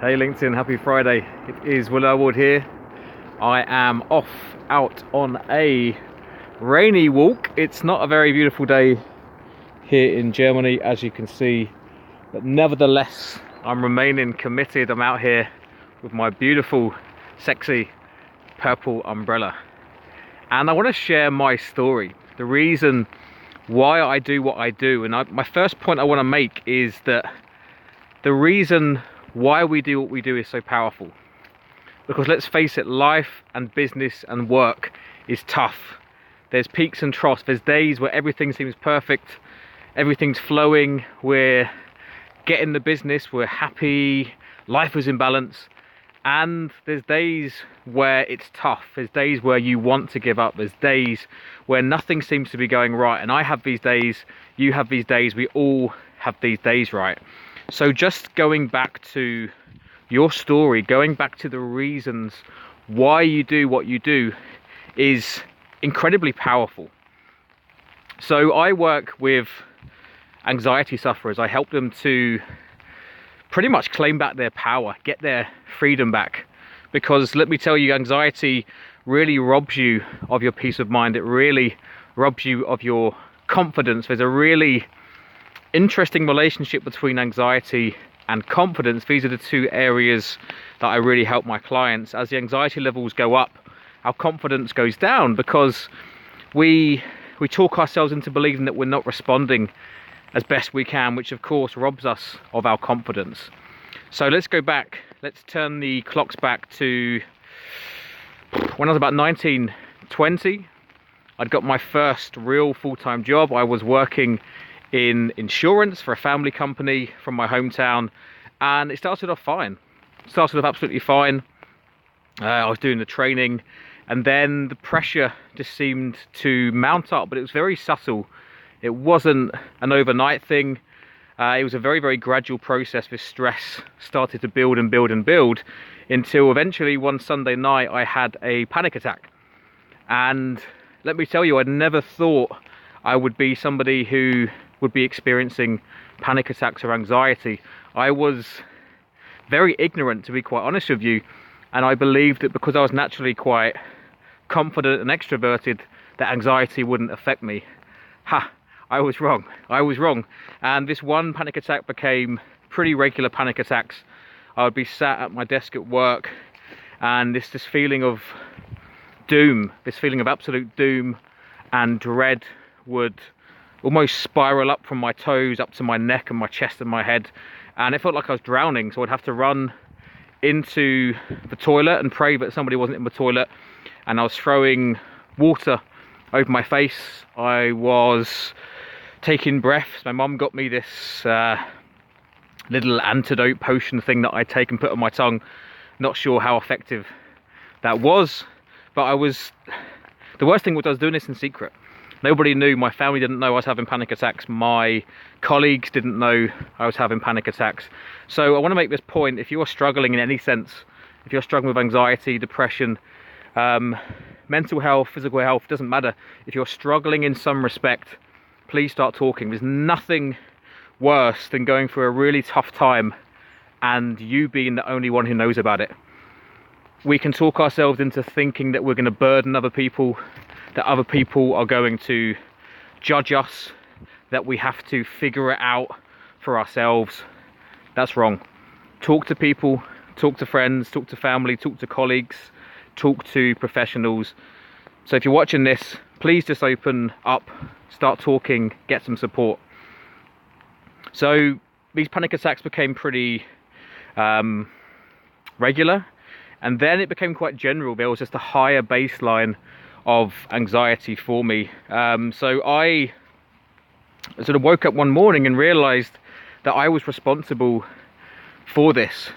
Hey LinkedIn, happy Friday. It is Will Elwood here. I am off out on a rainy walk. It's not a very beautiful day here in Germany, as you can see, but nevertheless, I'm remaining committed. I'm out here with my beautiful, sexy purple umbrella. And I want to share my story, the reason why I do what I do. And my first point I want to make is that the reason why we do what we do is so powerful. Because let's face it, life and business and work is tough. There's peaks and troughs. There's days where everything seems perfect, everything's flowing, we're getting the business, we're happy, life is in balance. And there's days where it's tough. There's days where you want to give up. There's days where nothing seems to be going right. And I have these days, you have these days, we all have these days, right? So just going back to your story, going back to the reasons why you do what you do is incredibly powerful. So I work with anxiety sufferers. I help them to pretty much claim back their power, get their freedom back. Because let me tell you, anxiety really robs you of your peace of mind. It really robs you of your confidence. There's a really interesting relationship between anxiety and confidence. These are the two areas that I really help my clients. As the anxiety levels go up, our confidence goes down because we talk ourselves into believing that we're not responding as best we can, which of course robs us of our confidence. So let's go back, let's turn the clocks back to when I was about 19, 20. I'd got my first real full-time job. I was working in insurance for a family company from my hometown, and it started off fine. It started off absolutely fine. I was doing the training, and then the pressure just seemed to mount up, but it was very subtle. It wasn't an overnight thing. It was a very, very gradual process. This stress started to build and build and build until eventually one Sunday night I had a panic attack. And let me tell you, I'd never thought I would be somebody who would be experiencing panic attacks or anxiety. I was very ignorant, to be quite honest with you, and I believed that because I was naturally quite confident and extroverted, that anxiety wouldn't affect me. I was wrong. I was wrong. And this one panic attack became pretty regular panic attacks. I would be sat at my desk at work, and this feeling of doom, this feeling of absolute doom and dread would almost spiral up from my toes up to my neck and my chest and my head, and it felt like I was drowning. So I'd have to run into the toilet and pray that somebody wasn't in the toilet, and I was throwing water over my face. I was taking breaths. My mum got me this little antidote potion thing that I take and put on my tongue. Not sure how effective that was, but the worst thing was I was doing this in secret. Nobody knew. My family didn't know I was having panic attacks. My colleagues didn't know I was having panic attacks. So I want to make this point. If you're struggling in any sense, if you're struggling with anxiety, depression, mental health, physical health, doesn't matter. If you're struggling in some respect, please start talking. There's nothing worse than going through a really tough time and you being the only one who knows about it. We can talk ourselves into thinking that we're going to burden other people, that other people are going to judge us, that we have to figure it out for ourselves. That's wrong. Talk to people, talk to friends, talk to family, talk to colleagues, talk to professionals. So if you're watching this, please just open up, start talking, get some support. So these panic attacks became pretty regular, and then it became quite general. There was just a higher baseline of anxiety for me. So I sort of woke up one morning and realized that I was responsible for this.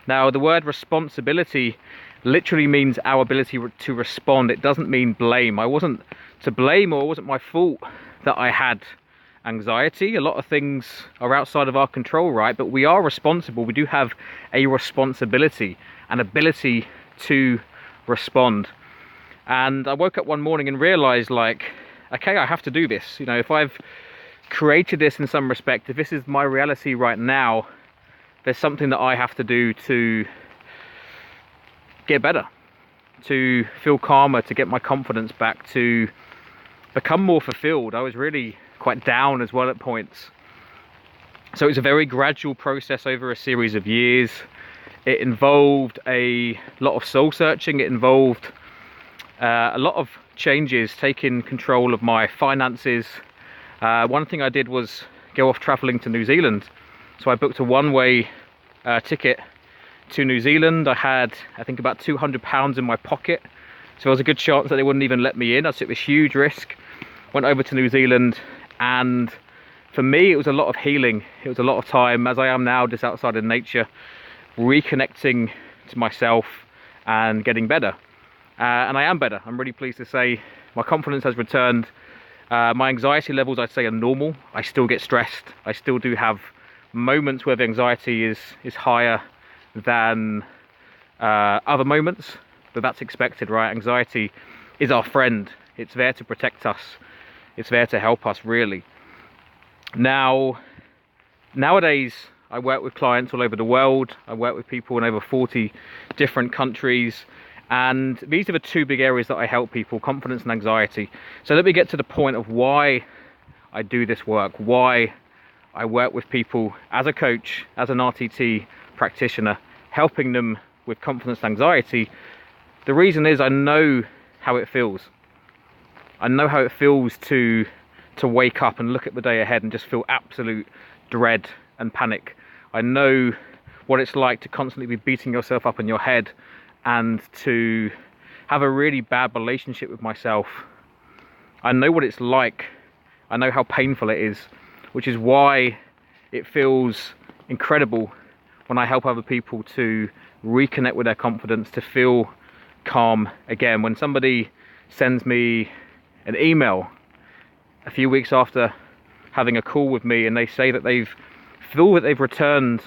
Now, the word responsibility literally means our ability to respond. It doesn't mean blame. I wasn't to blame, or it wasn't my fault that I had anxiety. A lot of things are outside of our control, right? But we are responsible. We do have a responsibility, an ability to respond. And I woke up one morning and realized, like, okay, I have to do this. You know, if I've created this in some respect, if this is my reality right now, there's something that I have to do to get better, to feel calmer, to get my confidence back, to become more fulfilled. I was really quite down as well at points. So it was a very gradual process over a series of years. It involved a lot of soul searching. It involved a lot of changes, taking control of my finances. One thing I did was go off traveling to New Zealand. So I booked a one-way ticket to New Zealand. I had, I think, about £200 in my pocket. So there was a good chance that they wouldn't even let me in. I took this huge risk, went over to New Zealand, and for me it was a lot of healing. It was a lot of time, as I am now, just outside in nature, reconnecting to myself and getting better. And I am better. I'm really pleased to say my confidence has returned. My anxiety levels, I'd say, are normal. I still get stressed. I still do have moments where the anxiety is higher than other moments, but that's expected, right? Anxiety is our friend. It's there to protect us. It's there to help us, really. Now, nowadays, I work with clients all over the world. I work with people in over 40 different countries. And these are the two big areas that I help people: confidence and anxiety. So let me get to the point of why I do this work, why I work with people as a coach, as an RTT practitioner, helping them with confidence and anxiety. The reason is I know how it feels. I know how it feels to wake up and look at the day ahead and just feel absolute dread and panic. I know what it's like to constantly be beating yourself up in your head and to have a really bad relationship with myself. I know what it's like. I know how painful it is, which is why it feels incredible when I help other people to reconnect with their confidence, to feel calm again. When somebody sends me an email a few weeks after having a call with me and they say that they've returned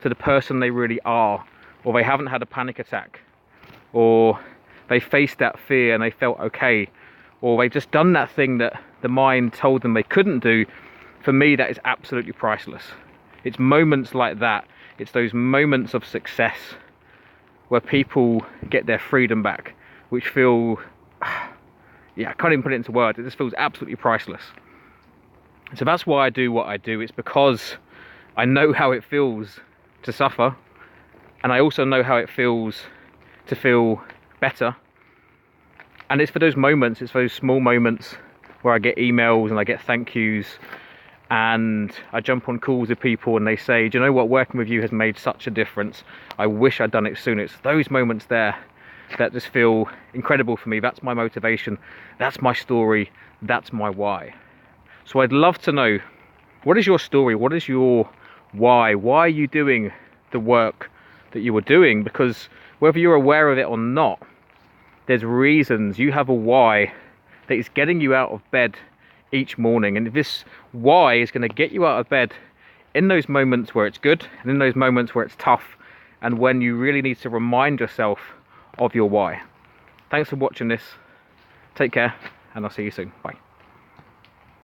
to the person they really are, or they haven't had a panic attack, or they faced that fear and they felt okay, or they've just done that thing that the mind told them they couldn't do, for me that is absolutely priceless. It's moments like that, it's those moments of success where people get their freedom back, which feel, yeah, I can't even put it into words. It just feels absolutely priceless. So that's why I do what I do. It's because I know how it feels to suffer, and I also know how it feels to feel better. And it's for those moments, it's those small moments where I get emails and I get thank yous, and I jump on calls with people and they say, do you know what, working with you has made such a difference. I wish I'd done it sooner. It's those moments there that just feel incredible for me. That's my motivation. That's my story. That's my why. So I'd love to know, what is your story? What is your why? Why are you doing the work that you are doing? Because whether you're aware of it or not, there's reasons. You have a why that is getting you out of bed each morning, and this why is going to get you out of bed in those moments where it's good and in those moments where it's tough, and when you really need to remind yourself of your why. Thanks for watching this. Take care, and I'll see you soon. Bye.